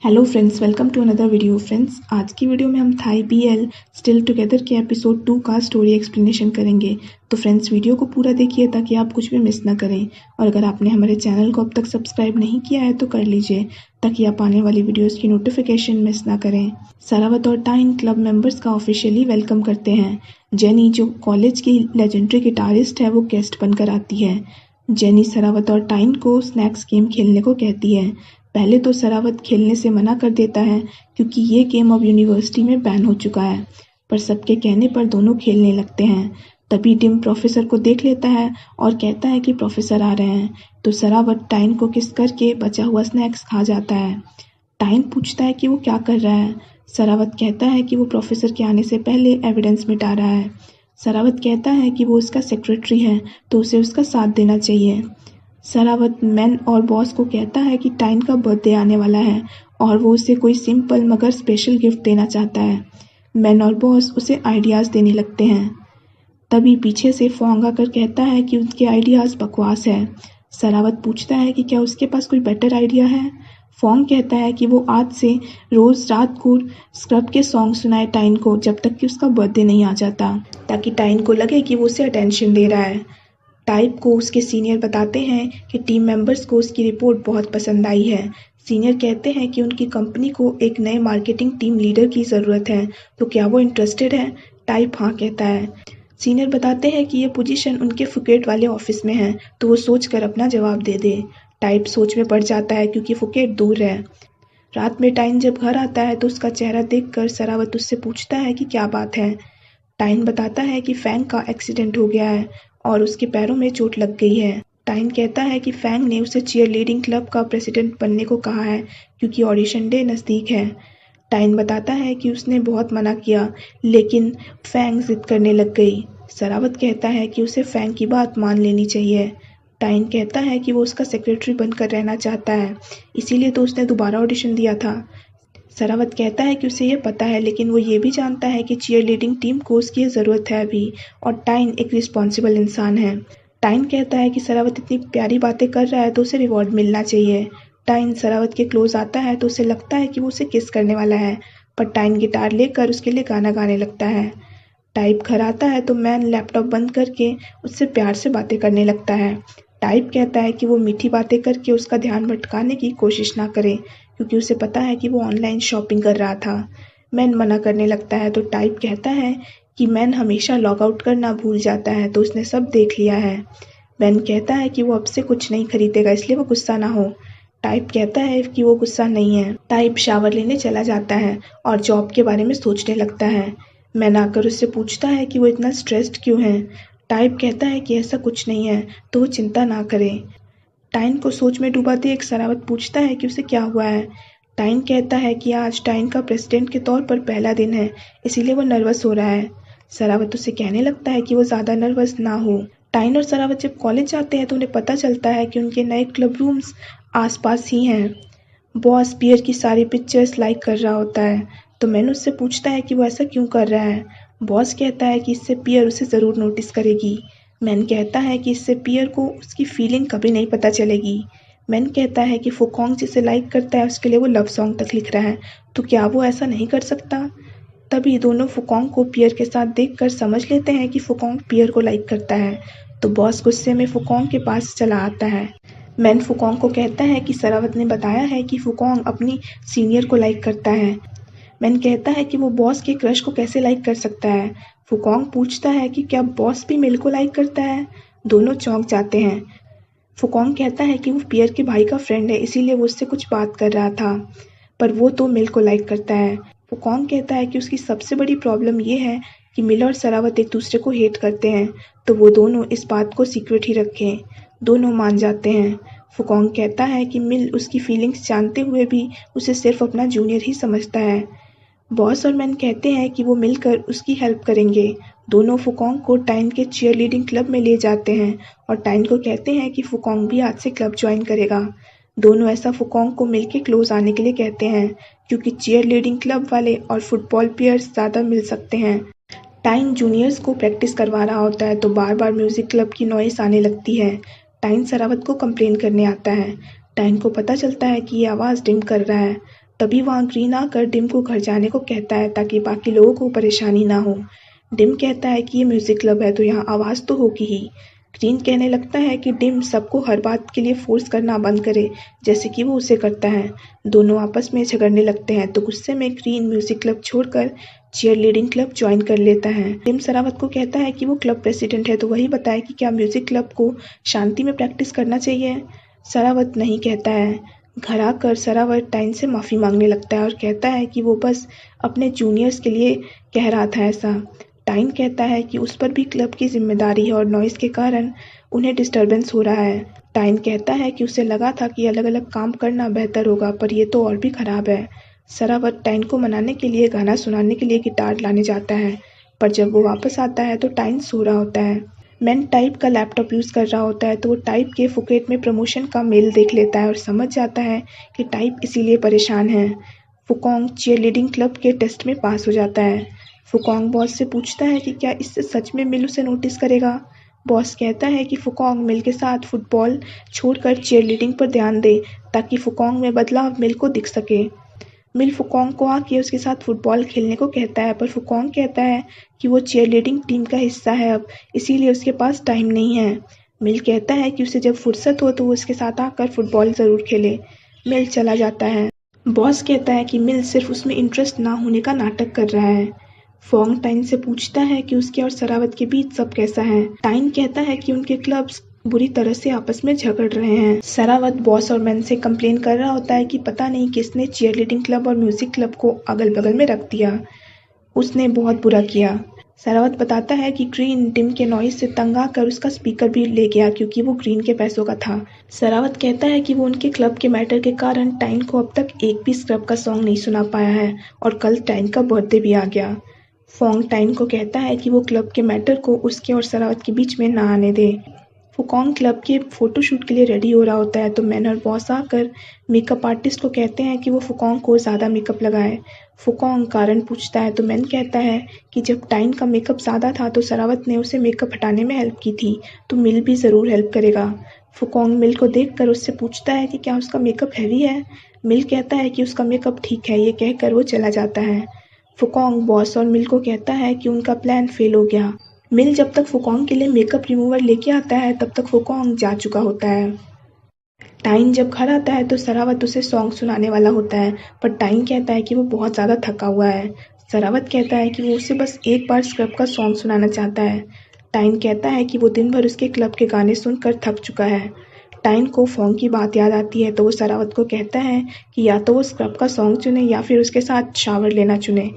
Hello friends, welcome to another video. Friends, आज की video में हम थाई बीएल स्टिल टुगेदर के एपिसोड 2 का स्टोरी एक्सप्लेनेशन करेंगे। तो फ्रेंड्स, वीडियो को पूरा देखिए ताकि आप कुछ भी मिस ना करें। और अगर आपने हमारे चैनल को अब तक सब्सक्राइब नहीं किया है तो कर लीजिए ताकि आप आने वाली वीडियोस की नोटिफिकेशन मिस ना करें। सरावत और टाइन क्लब मेंबर्स का ऑफिशियली वेलकम करते हैं। जेनी, जो कॉलेज की लेजेंडरी गिटारिस्ट है, वो गेस्ट बनकर आती है। जेनी सरावत और टाइन को स्नैक्स गेम खेलने को कहती है। पहले तो सरावत खेलने से मना कर देता है क्योंकि ये गेम अब यूनिवर्सिटी में बैन हो चुका है, पर सबके कहने पर दोनों खेलने लगते हैं। तभी टिम प्रोफेसर को देख लेता है और कहता है कि प्रोफेसर आ रहे हैं, तो सरावत टाइन को किस करके बचा हुआ स्नैक्स खा जाता है। टाइन पूछता है कि वो क्या कर रहा है। सरावत कहता है कि वो प्रोफेसर के आने से पहले एविडेंस मिटा रहा है। सरावत कहता है कि वो उसका सेक्रेटरी है तो उसे उसका साथ देना चाहिए। सरावत मैन और बॉस को कहता है कि टाइन का बर्थडे आने वाला है और वो उसे कोई सिंपल मगर स्पेशल गिफ्ट देना चाहता है। मैन और बॉस उसे आइडियाज़ देने लगते हैं। तभी पीछे से फोंग आकर कहता है कि उनके आइडियाज़ बकवास है। सरावत पूछता है कि क्या उसके पास कोई बेटर आइडिया है। फोंग कहता है कि वो आज से रोज़ रात को स्क्रब के सॉन्ग सुनाए टाइन को जब तक कि उसका बर्थडे नहीं आ जाता, ताकि टाइन को लगे कि वो उसे अटेंशन दे रहा है। टाइप को उसके सीनियर बताते हैं कि टीम मेंबर्स को उसकी रिपोर्ट बहुत पसंद आई है। सीनियर कहते हैं कि उनकी कंपनी को एक नए मार्केटिंग टीम लीडर की ज़रूरत है, तो क्या वो इंटरेस्टेड है। टाइप हाँ कहता है। सीनियर बताते हैं कि ये पोजीशन उनके फुकेट वाले ऑफिस में है, तो वो सोचकर अपना जवाब दे दे। टाइप सोच में पड़ जाता है क्योंकि फुकेट दूर है। रात में टाइन जब घर आता है तो उसका चेहरा देखकर सरावत उससे पूछता है कि क्या बात है। टाइन बताता है कि फैंग का एक्सीडेंट हो गया है और उसके पैरों में चोट लग गई है। टाइन कहता है कि फैंग ने उसे चीयर लीडिंग क्लब का प्रेसिडेंट बनने को कहा है क्योंकि ऑडिशन डे नज़दीक है। टाइन बताता है कि उसने बहुत मना किया लेकिन फैंग जिद करने लग गई। सरावत कहता है कि उसे फैंग की बात मान लेनी चाहिए। टाइन कहता है कि वो उसका सेक्रेटरी बनकर रहना चाहता है, इसीलिए तो उसने दोबारा ऑडिशन दिया था। सरावत कहता है कि उसे ये पता है, लेकिन वो ये भी जानता है कि चीयर लीडिंग टीम को उसकी ज़रूरत है अभी, और टाइन एक रिस्पॉन्सिबल इंसान है। टाइन कहता है कि सरावत इतनी प्यारी बातें कर रहा है तो उसे रिवॉर्ड मिलना चाहिए। टाइन सरावत के क्लोज आता है तो उसे लगता है कि वो उसे किस करने वाला है, पर टाइन गिटार लेकर उसके लिए गाना गाने लगता है। टाइप घर आता है तो मैन लैपटॉप बंद करके उससे प्यार से बातें करने लगता है। टाइप कहता है कि वो मीठी बातें करके उसका ध्यान भटकाने की कोशिश ना करे क्योंकि उसे पता है कि वो ऑनलाइन शॉपिंग कर रहा था। मैन मना करने लगता है तो टाइप कहता है कि मैन हमेशा लॉग आउट करना भूल जाता है, तो उसने सब देख लिया है। मैन कहता है कि वो अब से कुछ नहीं खरीदेगा, इसलिए वो गुस्सा ना हो। टाइप कहता है कि वो गुस्सा नहीं है। टाइप शावर लेने चला जाता है और जॉब के बारे में सोचने लगता है। मैन आकर उससे पूछता है कि वो इतना स्ट्रेस्ड क्यों है। टाइप कहता है कि ऐसा कुछ नहीं है, तो वो चिंता ना करे। टाइन को सोच में डूबा देख सरावत पूछता है कि उसे क्या हुआ है। टाइन कहता है कि आज टाइन का प्रेसिडेंट के तौर पर पहला दिन है, इसीलिए वो नर्वस हो रहा है। सरावत उसे कहने लगता है कि वो ज़्यादा नर्वस ना हो। टाइन और सरावत जब कॉलेज जाते हैं तो उन्हें पता चलता है कि उनके नए क्लब रूम्स आसपास ही हैं। बॉस पियर की सारी पिक्चर्स लाइक कर रहा होता है, तो मैन उससे पूछता है कि वो ऐसा क्यों कर रहा है। बॉस कहता है कि इससे पियर उसे ज़रूर नोटिस करेगी। मैन कहता है कि इससे पियर को उसकी फीलिंग कभी नहीं पता चलेगी। मैन कहता है कि फुकोंग जिसे लाइक करता है उसके लिए वो लव सॉन्ग तक लिख रहा है, तो क्या वो ऐसा नहीं कर सकता। तभी दोनों फुकोंग को पियर के साथ देखकर समझ लेते हैं कि फुकोंग पियर को लाइक करता है, तो बॉस गुस्से में फुकोंग के पास चला आता है। मैन फुकोंग को कहता है कि सरावत ने बताया है कि फुकोंग अपनी सीनियर को लाइक करता है। मैन कहता है कि वो बॉस के क्रश को कैसे लाइक कर सकता है। फुकोंग पूछता है कि क्या बॉस भी मिल को लाइक करता है। दोनों चौंक जाते हैं। फुकोंग कहता है कि वो पियर के भाई का फ्रेंड है, इसीलिए वो उससे कुछ बात कर रहा था, पर वो तो मिल को लाइक करता है। फुकोंग कहता है कि उसकी सबसे बड़ी प्रॉब्लम ये है कि मिल और सरावत एक दूसरे को हेट करते हैं, तो वो दोनों इस बात को सीक्रेट ही रखें। दोनों मान जाते हैं। फुकोंग कहता है कि मिल उसकी फीलिंग्स जानते हुए भी उसे सिर्फ अपना जूनियर ही समझता है। बॉस और मैन कहते हैं कि वो मिलकर उसकी हेल्प करेंगे। दोनों फुकोंग को टाइन के चीयर लीडिंग क्लब में ले जाते हैं और टाइन को कहते हैं कि फुकोंग भी आज से क्लब ज्वाइन करेगा। दोनों ऐसा फुकोंग को मिलके क्लोज आने के लिए कहते हैं क्योंकि चीयर लीडिंग क्लब वाले और फुटबॉल प्लेयर्स ज़्यादा मिल सकते हैं। टाइन जूनियर्स को प्रैक्टिस करवा रहा होता है तो बार बार म्यूजिक क्लब की नॉइस आने लगती है। टाइन सरावत को कंप्लेन करने आता है। टाइन को पता चलता है कि ये आवाज़ डिम कर रहा है। तभी वहाँ ग्रीन आकर डिम को घर जाने को कहता है ताकि बाकी लोगों को परेशानी ना हो। डिम कहता है कि ये म्यूजिक क्लब है तो यहाँ आवाज़ तो होगी ही। ग्रीन कहने लगता है कि डिम सबको हर बात के लिए फोर्स करना बंद करे जैसे कि वो उसे करता है। दोनों आपस में झगड़ने लगते हैं तो गुस्से में ग्रीन म्यूजिक क्लब छोड़कर चीयर लीडिंग क्लब ज्वाइन कर लेता है। डिम सरावत को कहता है कि वो क्लब प्रेसिडेंट है तो वही बताए कि क्या म्यूजिक क्लब को शांति में प्रैक्टिस करना चाहिए। सरावत नहीं कहता है। घर आकर सरावत टाइन से माफ़ी मांगने लगता है और कहता है कि वो बस अपने जूनियर्स के लिए कह रहा था ऐसा। टाइन कहता है कि उस पर भी क्लब की जिम्मेदारी है और नॉइज़ के कारण उन्हें डिस्टर्बेंस हो रहा है। टाइन कहता है कि उसे लगा था कि अलग अलग काम करना बेहतर होगा पर ये तो और भी ख़राब है। सरावत टाइन को मनाने के लिए गाना सुनाने के लिए गिटार लाने जाता है पर जब वो वापस आता है तो टाइन सो रहा होता है। मैन टाइप का लैपटॉप यूज़ कर रहा होता है तो वो टाइप के फुकेट में प्रमोशन का मेल देख लेता है और समझ जाता है कि टाइप इसीलिए परेशान है। फुकोंग चीयरलीडिंग क्लब के टेस्ट में पास हो जाता है। फुकोंग बॉस से पूछता है कि क्या इससे सच में मिल उसे नोटिस करेगा। बॉस कहता है कि फुकोंग मिल के साथ फुटबॉल छोड़कर चीयरलीडिंग पर ध्यान दे ताकि फुकोंग में बदलाव मिल को दिख सके। मिल फुकोंग को आके उसके साथ फुटबॉल खेलने को कहता है पर फुकोंग कहता है कि वो चीयरलीडिंग टीम का हिस्सा है अब, इसीलिए उसके पास टाइम नहीं है। मिल कहता है कि उसे जब फुर्सत हो तो वो उसके साथ आकर फुटबॉल ज़रूर खेले। मिल चला जाता है। बॉस कहता है कि मिल सिर्फ उसमें इंटरेस्ट ना होने का नाटक कर रहा है। फोंग टाइन से पूछता है कि उसके और सरावत के बीच सब कैसा है। टाइन कहता है कि उनके क्लब्स बुरी तरह से आपस में झगड़ रहे हैं। सरावत बॉस और मैन से कंप्लेन कर रहा होता है कि पता नहीं किसने चीयरलीडिंग क्लब और म्यूजिक क्लब को अगल बगल में रख दिया, उसने बहुत बुरा किया। सरावत बताता है कि ग्रीन डिम के नॉइज से तंग आकर उसका स्पीकर भी ले गया क्योंकि वो ग्रीन के पैसों का था। सरावत कहता है कि वो उनके क्लब के मैटर के कारण टाइन को अब तक एक भी स्क्रब का सॉन्ग नहीं सुना पाया है और कल टाइन का बर्थडे भी आ गया। फोंग टाइन को कहता है कि वो क्लब के मैटर को उसके और सरावत के बीच में ना आने दे। फुकोंग क्लब के फोटोशूट के लिए रेडी हो रहा होता है तो मैन और बॉस आकर मेकअप आर्टिस्ट को कहते हैं कि वो फुकोंग को ज़्यादा मेकअप लगाए। फुकोंग कारण पूछता है तो मैन कहता है कि जब टाइन का मेकअप ज़्यादा था तो सरावत ने उसे मेकअप हटाने में हेल्प की थी तो मिल भी ज़रूर हेल्प करेगा। फुकोंग मिल को देखकर उससे पूछता है कि क्या उसका मेकअप हैवी है। मिल कहता है कि उसका मेकअप ठीक है। ये कहकर वो चला जाता है। फुकोंग बॉस और मिल को कहता है कि उनका प्लान फेल हो गया। मिल जब तक फुकोंग के लिए मेकअप रिमूवर लेके आता है तब तक फुकोंग जा चुका होता है। टाइन जब घर आता है तो सरावत उसे सॉन्ग सुनाने वाला होता है पर टाइन कहता है कि वो बहुत ज़्यादा थका हुआ है। सरावत कहता है कि वो उसे बस एक बार स्क्रब का सॉन्ग सुनाना चाहता है। टाइन कहता है कि वो दिन भर उसके क्लब के गाने सुनकर थक चुका है। टाइन को फोंग की बात याद आती है तो वो सरावत को कहता है कि या तो वो स्क्रब का सॉन्ग चुने या फिर उसके साथ शावर लेना चुने।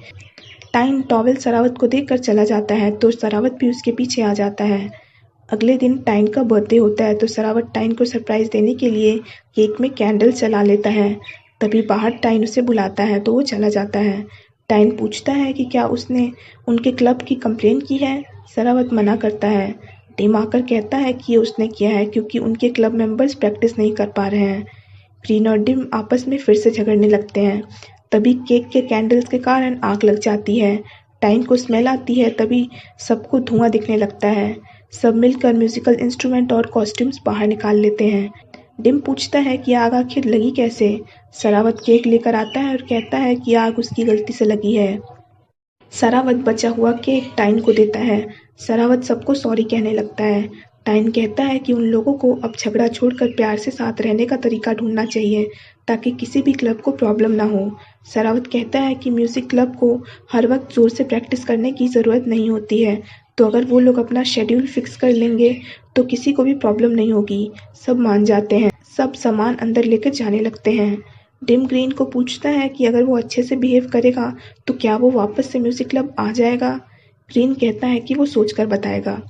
टाइन टॉवेल सरावत को देखकर चला जाता है तो सरावत भी उसके पीछे आ जाता है। अगले दिन टाइन का बर्थडे होता है तो सरावत टाइन को सरप्राइज देने के लिए केक में कैंडल जला लेता है। तभी बाहर टाइन उसे बुलाता है तो वो चला जाता है। टाइन पूछता है कि क्या उसने उनके क्लब की कंप्लेन की है। सरावत मना करता है। डिम आकर कहता है कि ये उसने किया है क्योंकि उनके क्लब मेंबर्स प्रैक्टिस नहीं कर पा रहे हैं। ग्रीन और डिम आपस में फिर से झगड़ने लगते हैं। तभी केक के कैंडल्स के कारण आग लग जाती है। टाइन को स्मेल आती है तभी सबको धुआं दिखने लगता है। सब मिलकर म्यूजिकल इंस्ट्रूमेंट और कॉस्ट्यूम्स बाहर निकाल लेते हैं। डिम पूछता है कि आग आखिर लगी कैसे। सरावत केक लेकर आता है और कहता है कि आग उसकी गलती से लगी है। सरावत बचा हुआ केक टाइन को देता है। सरावत सबको सॉरी कहने लगता है। टाइन कहता है कि उन लोगों को अब झगड़ा छोड़कर प्यार से साथ रहने का तरीका ढूंढना चाहिए ताकि किसी भी क्लब को प्रॉब्लम ना हो। सरावत कहता है कि म्यूज़िक क्लब को हर वक्त ज़ोर से प्रैक्टिस करने की ज़रूरत नहीं होती है तो अगर वो लोग अपना शेड्यूल फिक्स कर लेंगे तो किसी को भी प्रॉब्लम नहीं होगी। सब मान जाते हैं। सब सामान अंदर लेकर जाने लगते हैं। डिम ग्रीन को पूछता है कि अगर वो अच्छे से बिहेव करेगा तो क्या वो वापस से म्यूज़िक क्लब आ जाएगा। ग्रीन कहता है कि वो सोचकर बताएगा।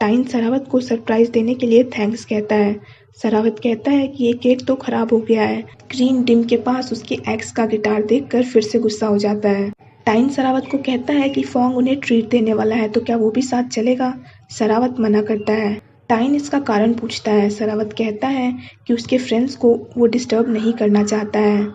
टाइन सरावत को सरप्राइज देने के लिए थैंक्स कहता है। सरावत कहता है कि ये केक तो खराब हो गया है। ग्रीन डिम के पास उसके एक्स का गिटार देखकर फिर से गुस्सा हो जाता है। टाइन सरावत को कहता है कि फोंग उन्हें ट्रीट देने वाला है तो क्या वो भी साथ चलेगा। सरावत मना करता है। टाइन इसका कारण पूछता है। सरावत कहता है कि उसके फ्रेंड्स को वो डिस्टर्ब नहीं करना चाहता है।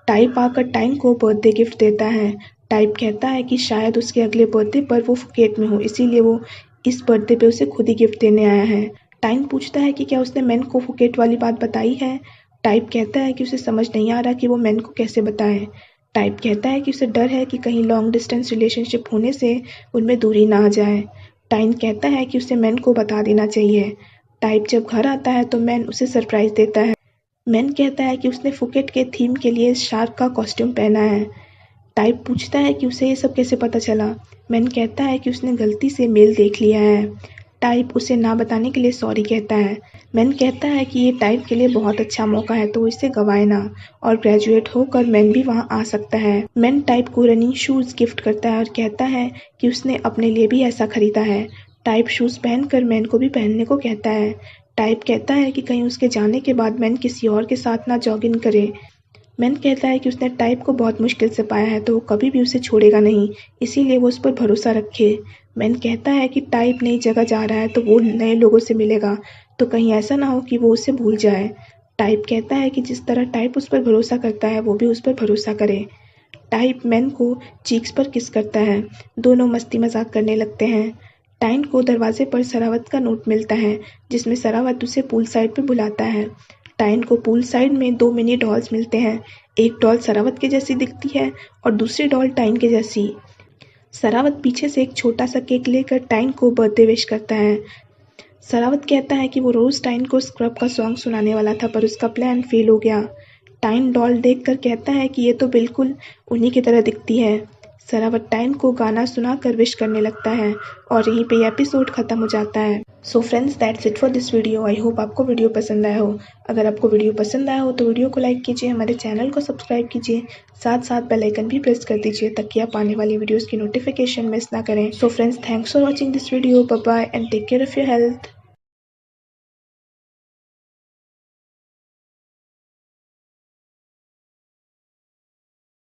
टाइप आकर टाइन को बर्थडे गिफ्ट देता है। टाइप कहता है कि शायद उसके अगले बर्थडे पर वो फुकेट में हो इसीलिए वो इस बर्थडे पे उसे खुद ही गिफ्ट देने आया है। टाइन पूछता है कि क्या उसने मैन को फुकेट वाली बात बताई है। टाइप कहता है कि उसे समझ नहीं आ रहा कि वो मैन को कैसे बताए। टाइप कहता है कि उसे डर है कि कहीं लॉन्ग डिस्टेंस रिलेशनशिप होने से उनमें दूरी ना आ जाए। टाइन कहता है कि उसे मैन को बता देना चाहिए। टाइप जब घर आता है तो मैन उसे सरप्राइज देता है। मैन कहता है कि उसने फुकेट के थीम के लिए शार्क का कॉस्ट्यूम पहना है। टाइप पूछता है कि उसे ये सब कैसे पता चला। मैन कहता है कि उसने गलती से मेल देख लिया है। टाइप उसे ना बताने के लिए सॉरी कहता है। मैन कहता है कि ये टाइप के लिए बहुत अच्छा मौका है तो इसे गवाए ना, और ग्रेजुएट होकर मैन भी वहाँ आ सकता है। मैन टाइप को रनिंग शूज़ गिफ्ट करता है और कहता है कि उसने अपने लिए भी ऐसा खरीदा है। टाइप शूज़ पहनकर मैन को भी पहनने को कहता है। टाइप कहता है कि कहीं उसके जाने के बाद मैन किसी और के साथ ना जॉगिंग करे। मैन कहता है कि उसने टाइप को बहुत मुश्किल से पाया है तो वो कभी भी उसे छोड़ेगा नहीं, इसीलिए वो उस पर भरोसा रखे। मैन कहता है कि टाइप नई जगह जा रहा है तो वो नए लोगों से मिलेगा, तो कहीं ऐसा ना हो कि वो उसे भूल जाए। टाइप कहता है कि जिस तरह टाइप उस पर भरोसा करता है वो भी उस पर भरोसा करे। टाइप मैन को चीक्स पर किस करता है। दोनों मस्ती मजाक करने लगते हैं। टाइन को दरवाजे पर सरावत का नोट मिलता है जिसमें सरावत उसे पूल साइड पर बुलाता है। टाइन को पूल साइड में 2 मिनी डॉल्स मिलते हैं। एक डॉल सरावत के जैसी दिखती है और दूसरी डॉल टाइन के जैसी। सरावत पीछे से एक छोटा सा केक लेकर टाइन को बर्थडे विश करता है। सरावत कहता है कि वो रोज टाइन को स्क्रब का सॉन्ग सुनाने वाला था पर उसका प्लान फेल हो गया। टाइन डॉल देखकर कहता है कि ये तो बिल्कुल उन्हीं की तरह दिखती है। सरावत टाइन को गाना सुनाकर विश करने लगता है और यहीं पे एपिसोड खत्म हो जाता है। So friends, that's it for this video. I hope आपको वीडियो पसंद आया हो। अगर आपको वीडियो पसंद आया हो तो वीडियो को लाइक कीजिए, हमारे चैनल को सब्सक्राइब कीजिए, साथ साथ बेल आइकन भी प्रेस कर दीजिए ताकि आप आने वाली वीडियोस की नोटिफिकेशन मिस ना करें। So friends, thanks for watching this video. Bye bye and take care of your health.